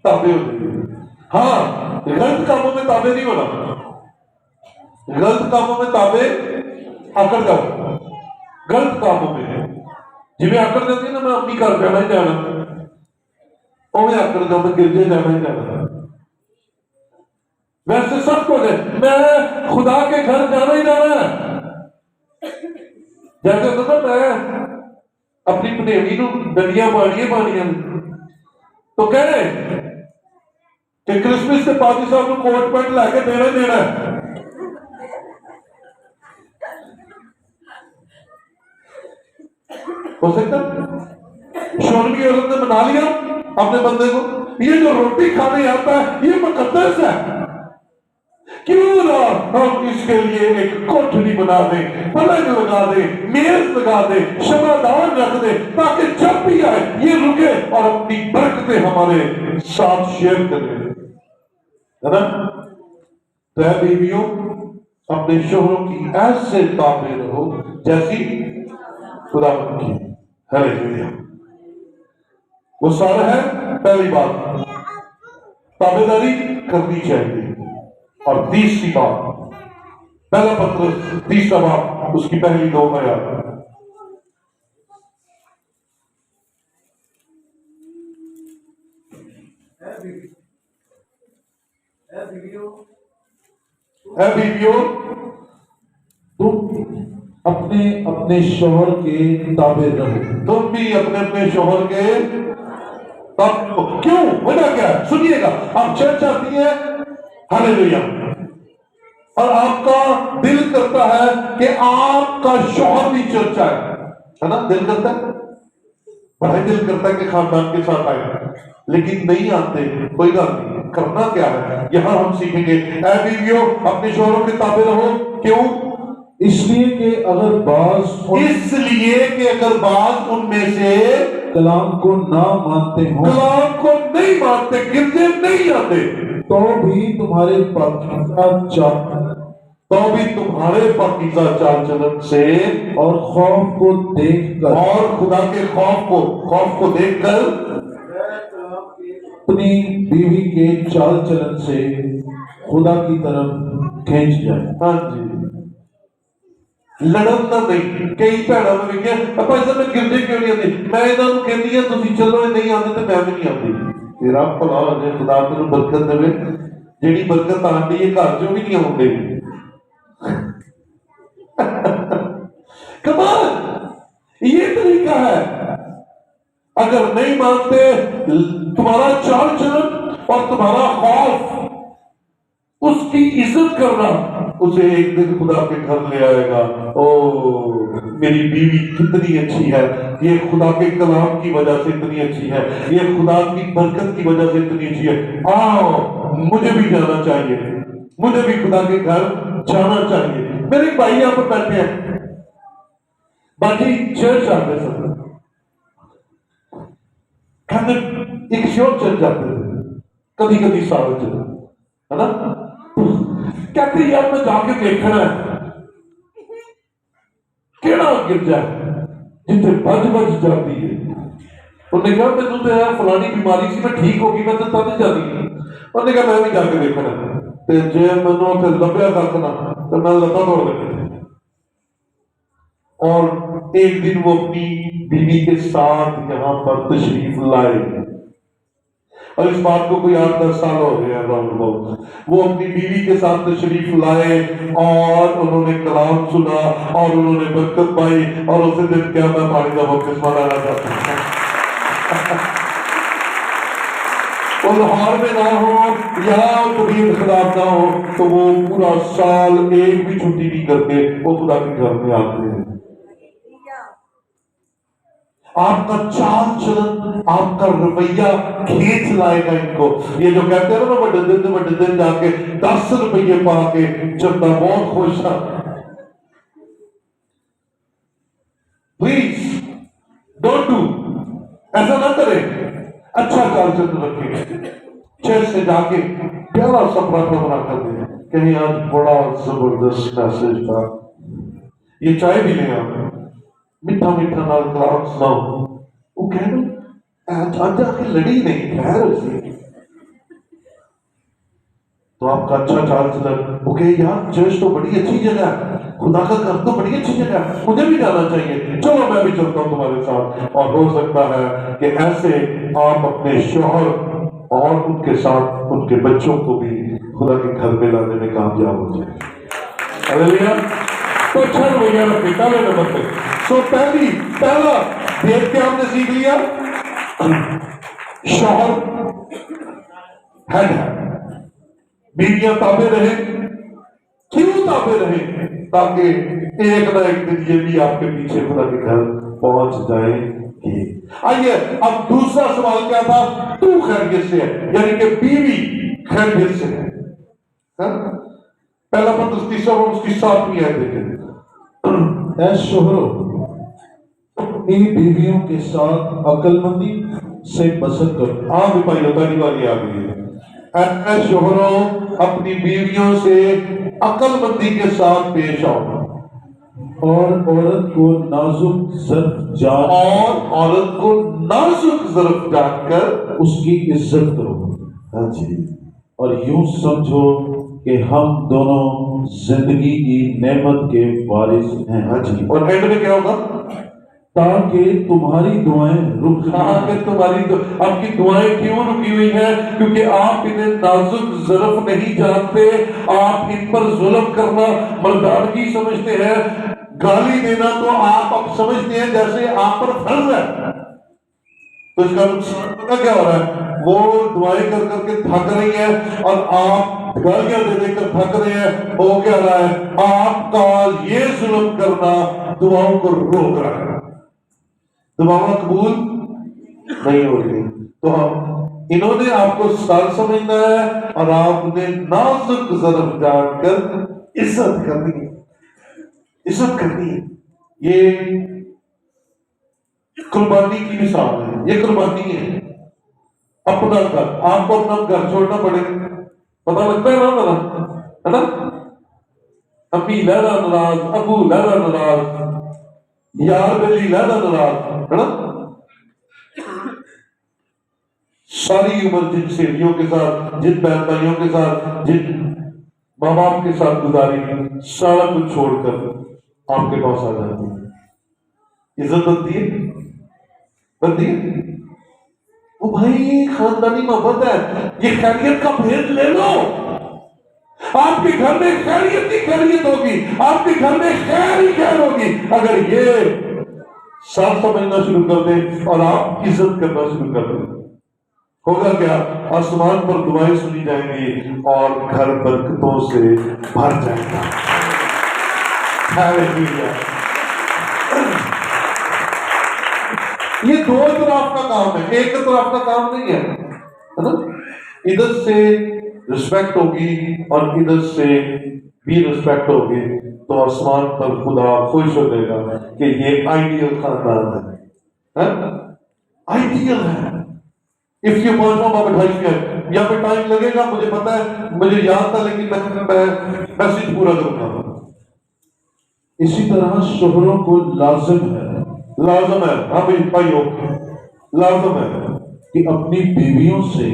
تابع ہو رہی ہے. ہاں, غلط کاموں میں تابع نہیں ہونا. غلط کاموں میں تابع اکڑ جاؤ. غلط کاموں میں جی میں اکڑ جاتی ہے نا, میں اپنی گھر جانا ہی جانا, اور میں اکڑ جاؤں, میں گرجے جانا ہی جانا. ویسے سخت ہو جائے, میں خدا کے گھر جانا ہی جانا ہے. جیسے تو میں اپنی پنیوی نو ڈنڈیاں پانیاں تو کہہ رہے کہ کرسمس سے پادری صاحب کو کوٹ پینٹ لا کے دینا ہے. ہو سکتا شونگی عورت نے بنا لیا اپنے بندے کو, یہ جو روٹی کھانے آتا ہے یہ مقدس ہے, کیوں نہ ہم اس کے لیے ایک کوٹھری بنا دیں, پلنگ لگا دیں, میز لگا دیں, شمعدان رکھ دیں, تاکہ جب بھی آئے یہ رکے اور اپنی برکتیں ہمارے ساتھ شیئر کریں. ہے نا؟ تو اے بیویوں اپنے شوہروں کی ایسے تابع رہو جیسی خداوند کی. ہلیلویا. وہ سارا ہے. پہلی بات تابع داری کرنی چاہیے. اور تیسری بات, پہلا پترس تیسرا باب اس کی پہلی 2 آیات. اے بیویوں تم اپنے اپنے شوہر کے تابع رہو. تم بھی اپنے اپنے شوہر کے کیوں, وجہ کیا ہے؟ سنیے گا. آپ چرچ آتی ہے, ہلیلویا, اور آپ کا دل کرتا ہے کہ آپ کا شوہر بھی چرچ آئے, ہے نا؟ دل کرتا ہے, بڑا دل کرتا ہے کہ خاندان کے ساتھ آئے, لیکن نہیں آتے. کوئی بات نہیں, کرنا کیا ہے یہاں ہم سیکھیں گے. اے بیویوں اپنے شوہروں کے تابع رہو. کیوں؟ اس لیے کہ اگر بعض ان میں سے کلام کو نہ مانتے ہوں, کلام کو نہیں مانتے, گرجے نہیں آتے, تو بھی تمہارے پاکیزہ چال چلن سے اور خوف کو دیکھ کر, اور خدا کے خوف کو دیکھ کر اپنی بیوی کے چال چلن سے خدا کی طرف کھینچ جائے. ہاں جی, لڑنا نہیں. کئی بھڑا میں بھی کیا ابا ایسا میں گرجے کیوں نہیں آتی, میں انہوں نے کہتی ہے تسی چلو نہیں آتے تو میں بھی نہیں آتی. تیرا بھلا ہو جائے, خدا تینوں برکت دے. جیڑی برکت آتی ہے گھر چوں بھی نہیں آتے. کمال یہ طریقہ ہے. اگر نہیں مانتے تمہارا چال چلن اور تمہارا خوف, اس کی عزت کرنا, اسے ایک دن خدا کے گھر لے آئے گا. او میری بیوی کتنی اچھی ہے, یہ خدا کے کلام کی وجہ سے اتنی اچھی ہے, یہ خدا کی برکت کی وجہ سے اتنی اچھی ہے. آؤ مجھے بھی جانا چاہیے, مجھے بھی خدا کے گھر جانا چاہیے. میرے بھائی یہاں پر بیٹھے ہیں, باقی چرچ آتے سب ایک شور چل جاتے تھے. کدی کدی سال ہے نا. کہتے یار میں جا کے دیکھنا ہے کیڑا گرجا ہے جتنے بج بج جاتی ہے. انہوں نے کہا میں تو فلانی بیماری سی میں ٹھیک ہوگی میں تو تد جاتی. انہوں نے کہا میں بھی جا کے دیکھنا تے جے مینوں تے لبیا تک نہ تو میں لتا توڑ دینا. اور ایک دن وہ اپنی بیوی کے ساتھ یہاں پر تشریف لائے اور اس بات کو کوئی 8-10 سال ہو گیا راؤنڈ اباؤٹ. وہ اپنی بیوی کے ساتھ تشریف لائے اور انہوں نے کلام سنا اور انہوں نے برکت پائی اور اسے دن کیا میں پانی کا بپتسمہ لینا چاہتا ہوں. وہ لاہور میں نہ ہو یا طبیعت خراب نہ ہو تو وہ پورا سال ایک بھی چھٹی نہیں کرتے, وہ خدا کے گھر میں آتے ہیں. آپ کا چال چلن آپ کا رویہ کھینچ لائے گا ان کو. یہ جو کہتے ہیں نا بڑے دن جا کے 10 روپئے پا کے چلتا بہت خوش تھا. پلیز ڈونٹ ڈو, ایسا نہ کریں. اچھا چال چلن رکھیں, چرچ سے جا کے پیارا سا پراٹھا بنا کر دیں. کہیں آج بڑا زبردست میسج تھا, یہ چائے بھی لیں آپ, میٹھا میٹھا نال کلام سناؤ. وہ کہنا آج آ کے لڑی نہیں خیر اسی تو آپ کا اچھا چال چلن. وہ کہ یار چرچ تو بڑی اچھی جگہ ہے, خدا کا گھر تو بڑی اچھی جگہ ہے, مجھے بھی جانا چاہیے, چلو میں بھی چلتا ہوں تمہارے ساتھ. اور ہو سکتا ہے کہ ایسے آپ اپنے شوہر اور ان کے ساتھ ان کے بچوں کو بھی خدا کے گھر میں لانے میں کامیاب ہو جائے. ہاللیلویا. تو اچھا رویہ رکھیں پہلے نمبر پہ. سو پہلا دیکھ کے ہم نے سیکھ لیا شوہر ہیڈ ہے, بیویاں تابع رہیں. کیوں تابع رہیں؟ تاکہ ایک نہ ایک دن یہ بھی آپ کے پیچھے خدا کے گھر پہنچ جائیں گے. آئیے اب دوسرا سوال کیا تھا؟ تو خیریت سے ہے, یعنی کہ بیوی خیریت سے ہے. پہلا پترس تیسرا اور اس کی 7ویں آیت دیکھیں. اے شوہرو اپنی بیویوں کے ساتھ عقل مندی سے بسر کرو. ہاں بھی بھائی پہلی بار یہ آ گئی ہے. اے شوہرو اپنی بیویوں سے عقل مندی کے ساتھ پیش آؤ, اور عورت کو نازک ظرف جان کر اس کی عزت کرو. ہاں جی, اور یوں سمجھو کہ ہم دونوں زندگی کی نعمت کے وارث ہیں. ہاں جی. اور اینڈ میں کیا ہوگا؟ تاکہ تمہاری دعائیں رک آپ کی دعائیں کیوں رکی ہوئی ہیں؟ کیونکہ آپ انہیں نازک ظرف نہیں جانتے. آپ ان پر ظلم کرنا مردانگی سمجھتے ہیں. گالی دینا تو آپ اب سمجھتے ہیں جیسے آپ پر فرض ہے. تو اس کا نقصان پتہ کیا ہو رہا ہے؟ وہ دعائیں کر کر کے تھک رہی ہیں اور آپ گالیاں دے دے کر تھک رہے ہیں. ہو کیا رہا ہے؟ آپ کا یہ ظلم کرنا دعاؤں کو روک رہا ہے, دعاؤں قبول نہیں ہو رہی. تو انہوں نے آپ کو سر سمجھنا ہے اور آپ نے نازک ظرف جان کر عزت کرنی ہے. عزت کرنی ہے. یہ قربانی کی مثال ہے, یہ قربانی ہے. اپنا گھر, آپ کو اپنا گھر چھوڑنا پڑے گا, پتہ لگتا ہے نا, ہے نا؟ امی لہذا ناراض, ابو لہذا ناراض, یار بیلی لہذا ناراض, ہے نا؟ ساری عمر جن سہیلیوں کے ساتھ, جن بہن بھائیوں کے ساتھ, جن ماں باپ کے ساتھ گزاری, سارا کچھ چھوڑ کر آپ کے پاس آ جاتی ہے. عزت بنتی ہے, بنتی ہے. وہ بھائی خاندانی محبت ہے. یہ خیریت کا بھید لے لو. آپ کے گھر میں خیریت ہی خیریت ہوگی, آپ کے گھر میں خیر ہی خیر ہوگی اگر یہ ساتھ سمجھنا شروع کر دیں اور آپ عزت کرنا شروع کر دیں. ہوگا کیا؟ آسمان پر دعائیں سنی جائیں گی اور گھر برکتوں سے بھر جائے گا. یہ دو طرف کا کام ہے, ایک طرف کا کام نہیں ہے نا. ادھر سے رسپیکٹ ہوگی اور ادھر سے بھی رسپیکٹ ہوگی تو آسمان پر خدا خوش ہو جائے گا کہ یہ آئیڈیل خاندان ہے. آئیڈیل ہے. If you perform our life here, یہاں پہ ٹائم لگے گا، مجھے پتا ہے، مجھے یاد تھا، لیکن میں میسج پورا کروں گا۔ اسی طرح شوہروں کو لازم ہے ہاں بھائیو، لازم ہے کہ اپنی بیویوں سے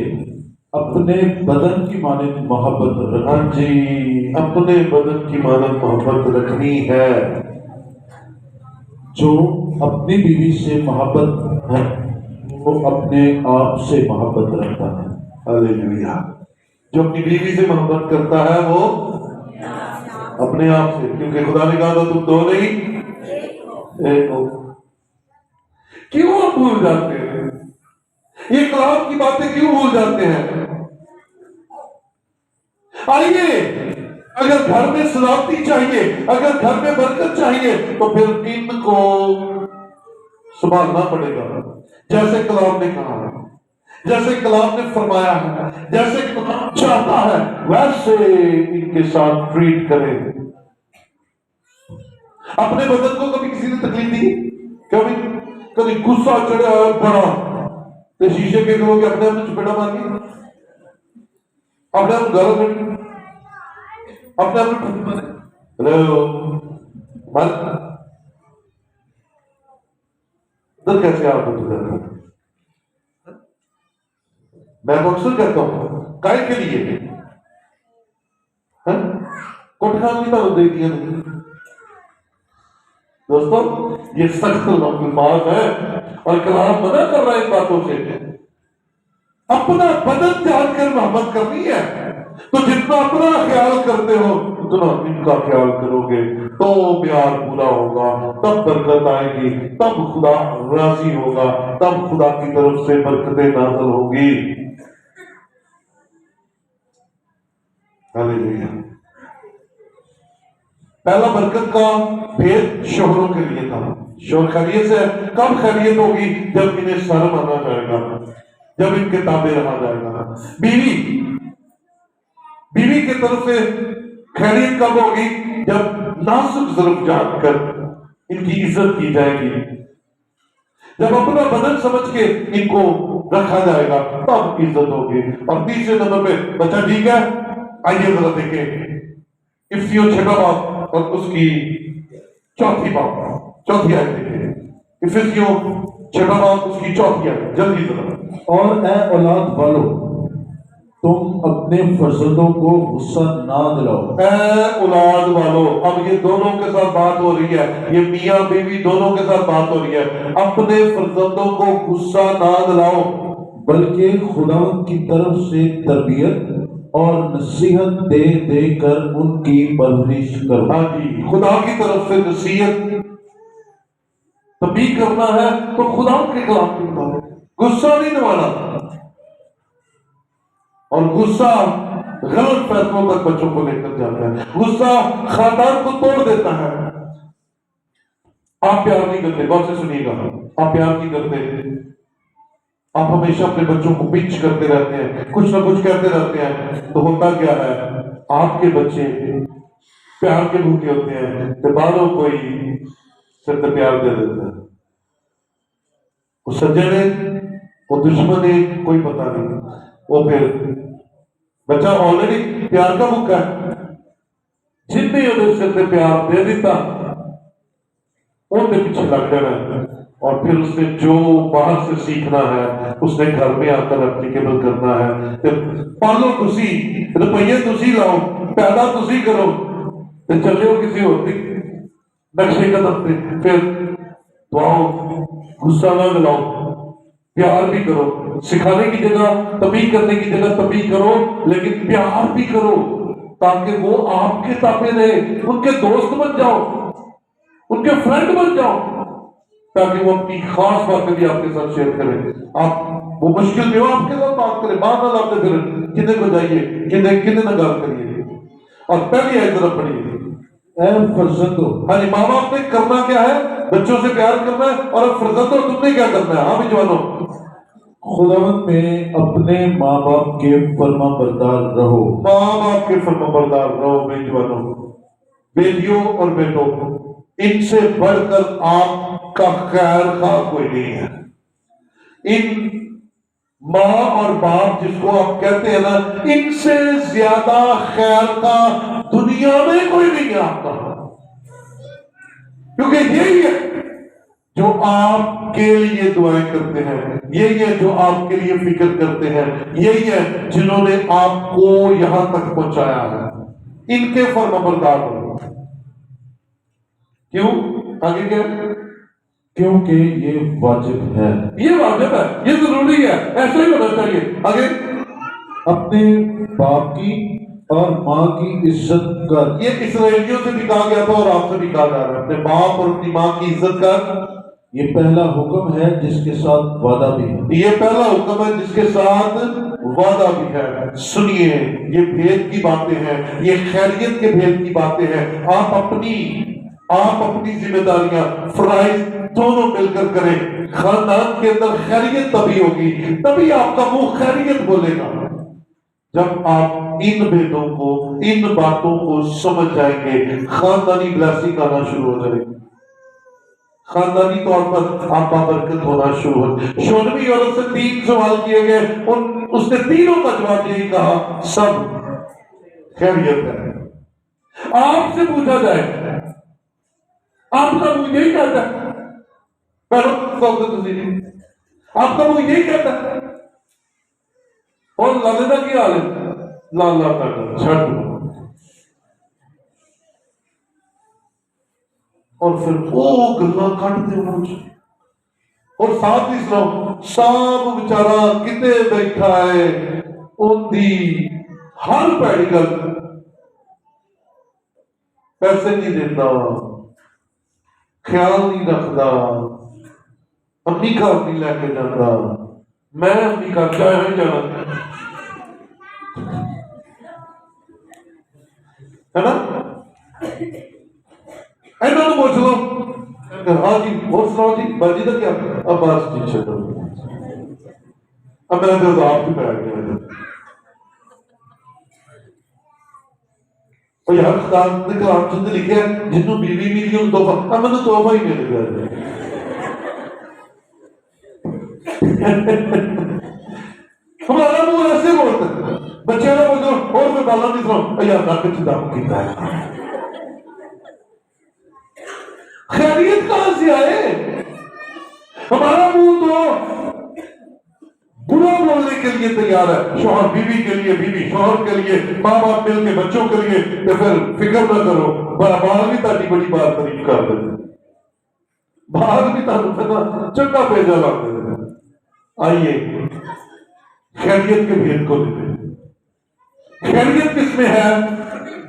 اپنے بدن کی مانند محبت ہاں رکھیں۔ جی، اپنے بدن کی مانند محبت رکھنی ہے۔ جو اپنی بیوی سے محبت ہے وہ اپنے آپ سے محبت رکھتا ہے۔ ہاللیلویہ۔ جو اپنی بیوی سے محبت کرتا ہے وہ اپنے آپ سے، کیونکہ خدا نے کہا تھا تم دو نہیں ایک ہو۔ کیوں ہم بھول جاتے ہیں یہ کلام کی باتیں، کیوں بھول جاتے ہیں؟ آئیے، اگر گھر میں سلامتی چاہیے، اگر گھر میں برکت چاہیے، تو پھر ان کو سنبھالنا پڑے گا، جیسے کلام نے کہا ہے، جیسے کلام نے فرمایا ہے، جیسے کلام چاہتا ہے ویسے ان کے ساتھ ٹریٹ کریں۔ اپنے بدن کو کبھی کسی نے تکلیف دی؟ کبھی غصہ چڑھا بڑا تو شیشے کے لوگ اپنے آپ میں چپیڑا مار دی، اپنے آپ گھر میں اپنے آپ میں ادھر کیسے آپ میں اکثر کہتا ہوں کائے کے لیے کوٹ خان کی طرف دے دیا نہیں۔ دوستو یہ سخت الفاظ ہے اور کلام منع کر رہا ہے ان باتوں سے۔ اپنا بدن جان کر محبت کرنی ہے تو جتنا اپنا خیال کرتے ہو اتنا ان کا خیال کرو گے تو پیار پورا ہوگا، تب برکت آئے گی، تب خدا راضی ہوگا، تب خدا کی طرف سے برکتیں نازل ہوگی۔ ہاللیلویہ۔ پہلا برکت کا بھید شوہروں کے لیے تھا۔ شوہر خیریت سے، کب خیریت ہوگی؟ جب انہیں شرم آنا جائے گا، جب ان کے تابع رہا جائے گا۔ بیوی کی طرف سے خیریت کب ہوگی؟ جب نازک ظرف جان کر ان کی عزت کی جائے گی، جب اپنا بدن سمجھ کے ان کو رکھا جائے گا تب عزت ہوگی۔ اور تیسرے نمبر پہ بچہ ٹھیک ہے، آئیے ذرا دیکھیں افسیوں 6 باب اور اس کی چوتھی آیت دیکھیں۔ افسیوں 6 باب اس کی چوتھی آیت، جلدی ذرا۔ اور اے اولاد والو تم اپنے فرزندوں کو غصہ نہ دلاؤ۔ اے اولاد والو، اب یہ دونوں کے ساتھ بات ہو رہی ہے، یہ میاں بیوی دونوں کے ساتھ بات ہو رہی ہے۔ اپنے فرزندوں کو غصہ نہ دلاؤ بلکہ خداوند کی طرف سے تربیت اور نصیحت دے دے کر ان کی پرورش کرو۔ ہاں جی، خدا کی طرف سے نصیحت تبلیغ کرنا ہے تو خدا کے کلام کی مطابق، غصہ نہیں دلانا۔ اور غصہ غلط فیصلوں تک بچوں کو لے کر جاتا ہے، غصہ خاندان کو توڑ دیتا ہے۔ آپ پیار نہیں کرتے، غور سے سنیے گا، آپ پیار نہیں کرتے، آپ ہمیشہ اپنے بچوں کو پنچ کرتے رہتے ہیں، کچھ نہ کچھ کہتے رہتے ہیں، تو ہوتا کیا ہے؟ آپ کے بچے پیار کے بھوکے ہوتے ہیں تو بعدوں کوئی سر پہ پیار دے دیتا ہے، وہ سجن ہے، وہ دشمن ہے، کوئی پتہ نہیں، وہ پھر بچہ آلریڈی پیار کا بھوکا ہے، جن نے انہیں سر پہ پیار دے دیتا ان کے پیچھے لگ جانا ہے، اور پھر اس نے جو باہر سے سیکھنا ہے اس نے گھر میں آ کر اپلیکیبل کرنا ہے۔ پالو تسی، روپیے تسی لاؤ، پیدا تسی کرو، چلے ہو کسی ہوتی نقشے قدم پہ، پھر دعاؤ، غصہ نہ دلاؤ، پیار بھی کرو، سکھانے کی جگہ تبلیغ کرنے کی جگہ تبلیغ کرو، لیکن پیار بھی کرو تاکہ وہ آپ کے تابع رہے، ان کے دوست بن جاؤ، ان کے فرینڈ بن جاؤ، تاکہ وہ اپنی خاص باتیں بھی آپ کے ساتھ شیئر کریں۔ آپ وہ مشکل بھی ہو آپ کے ساتھ بات کریں، بات نہ لاتے پھر کنے کو جائیے، کنے نہ گال کریے۔ اور پہلی آیت ذرا پڑھیے، اے فرزندو، ہاں جی، ماں باپ نے کرنا کیا ہے؟ بچوں سے پیار کرنا ہے، اور اب فرزندوں تم نے کیا کرنا ہے؟ ہاں بھی جوانوں، خداوند میں اپنے ماں باپ کے فرما بردار رہو۔ ماں باپ کے فرما بردار رہو۔ بے جوانوں، بیٹیوں اور بیٹوں، ان سے بڑھ کر آپ کا خیر خواہ کوئی نہیں ہے۔ ان ماں اور باپ جس کو آپ کہتے ہیں نا، ان سے زیادہ خیر کا دنیا میں کوئی نہیں ہے آپ کا، کیونکہ یہی ہے جو آپ کے لیے دعائیں کرتے ہیں، یہی ہے جو آپ کے لیے فکر کرتے ہیں، یہی ہے جنہوں نے آپ کو یہاں تک پہنچایا ہے، ان کے فرمانبردار ہو۔ کیوں؟ آگے کیا؟ کیونکہ یہ واجب ہے، یہ واجب ہے، یہ ضروری ہے، ایسا ہی ہونا چاہیے۔ آگے اپنے باپ کی اور ماں کی عزت کر۔ یہ اسرائیلیوں سے بھی کہا گیا تھا اور آپ سے بھی کہا جا رہا ہے، اپنے باپ اور اپنی ماں کی عزت کر۔ یہ پہلا حکم ہے جس کے ساتھ وعدہ بھی ہے۔ یہ پہلا حکم ہے جس کے ساتھ وعدہ بھی ہے۔ سنیے، یہ بھید کی باتیں ہیں، یہ خیریت کے بھید کی باتیں ہیں۔ آپ اپنی ذمہ داریاں، فرائض دونوں مل کر کریں۔ خاندان کے اندر خیریت تبھی ہوگی، تبھی آپ کا منہ خیریت بولے گا، جب آپ ان بھیدوں کو، ان باتوں کو سمجھ جائیں گے۔ خاندانی بلیسنگ آنا شروع ہو جائے گی، خاندانی طور پر آپ بابرکت ہونا شروع ہو۔ شونوی عورت سے 3 سوال کیے گئے، اس نے تینوں کا جواب یہی کہا، سب خیریت ہے۔ آپ سے پوچھا جائے، آپ کا منہ یہی کہتا ہے، آپ کا منہ یہی کہتا ہے، اور لالدہ کی حال ہے، لالا کا چھٹ، اور پھر وہ گلا کٹتے مجھے، اور ساتھ ہی سب بیچارہ کتے بیٹھا ہے، ان دی ہر پیڑی گل، پیسے نہیں دیتا، خیال نہیں رکھتا، امی گھر نہیں لے کے جاتا، میں امی گھر جایا نہیں جانا ہے نا۔ اینا تو پوچھ لو، ہاں جی اور سناؤ جی، باجی کا کیا؟ اب بس جی چھوڑو، اب میں تو آپ بھی بیٹھ گیا۔ اور یار خدا نے کلام چند لکھے ہیں، جنہوں بیوی ملی ان تحفہ، اب میں تو تحفہ ہی مل گیا۔ ہمارا منہ ایسے بولتا ہے، بچے نہ بولو اور میں بالا نہیں سناؤں، یار نہ کچھ دم کیتا ہے۔ خیریت کہاں سے آئے؟ ہمارا منہ تو برا بولنے کے لیے تیار ہے، شوہر بیوی کے لیے، بیوی شوہر کے لیے، ماں باپ مل کے بچوں کے لیے، تو پھر فکر نہ کرو، باہر بھی تاکہ بڑی بات تعریف کر دے، باہر بھی تاکہ چنگا پیجا لا دے۔ آئیے خیریت کے بھید کو دیتے ہیں۔ خیریت کس میں ہے؟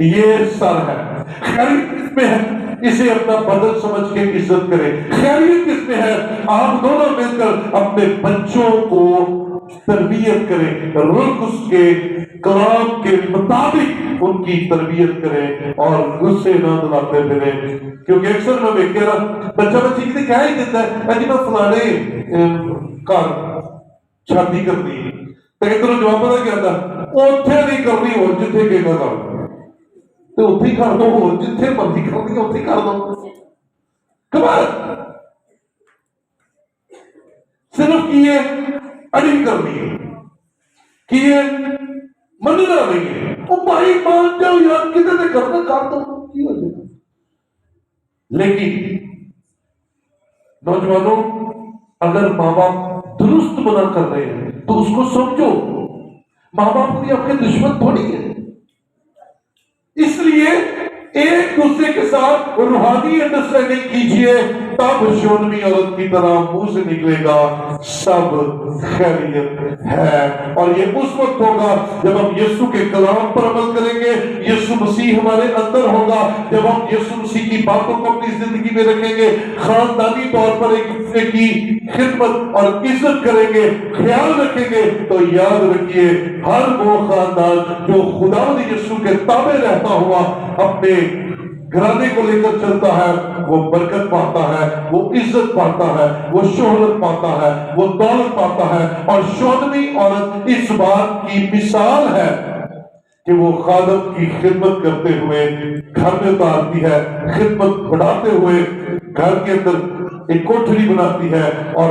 یہ سر ہے۔ خیریت کس میں ہے؟ اسے اپنا بدن سمجھ کے عزت کرے۔ خیریت کس میں ہے؟ آپ دونوں مل کر اپنے بچوں کو تربیت کریں، روز اس کے کلام کے مطابق ان کی تربیت کریں اور غصے نہ دلاتے پھریں، کیونکہ اکثر میں دیکھ رہا بچہ بچی کی کیا ہی دیتا ہے، اجی میں فلانے کار شادی کرنی ہے، تو ایک طرح جواب پتا کیا تھا، اوتھے نہیں کرنی اور جتھے کے گا تو اتھی کر دو، اور جتھے مرضی کرنی اتھی کر دو۔ کمال صرف کیے اڑی کرنی ہے، کیے مننا نہیں ہے، وہ بھائی مان جاؤ یار کتنے نے کرنا کر دو کی ہو جائے۔ لیکن نوجوانوں، اگر ماں باپ درست منع کر رہے ہیں تو اس کو سمجھو، ماں باپ بھی آپ کے دشمن تھوڑی ہے، اس لیے ایک دوسرے کے ساتھ روحانی انڈرسٹینڈنگ کیجئے، تب شونمی عورت کی طرح منہ سے نکلے گا سب خیریت ہے۔ اور یہ اس وقت ہوگا جب ہم یسوع کے کلام پر عمل کریں گے، یسوع مسیح ہمارے اندر ہوگا، جب ہم یسوع مسیح کی باتوں کو اپنی زندگی میں رکھیں گے، خاندانی طور پر ایک دوسرے کی خدمت اور عزت کریں گے، خیال رکھیں گے، تو یاد رکھیے ہر وہ خاندان جو خداوند یسوع کے تابع رہتا ہوا اپنے گھرانے کو لے کر چلتا ہے، وہ برکت پاتا ہے، وہ عزت پاتا ہے، وہ شہرت پاتا ہے، وہ دولت پاتا ہے۔ اور شونمی عورت اس بات کی مثال ہے کہ وہ خادم کی خدمت کرتے ہوئے گھر میں اتارتی ہے، خدمت بڑھاتے ہوئے گھر کے اندر ایک کوٹھری بناتی ہے اور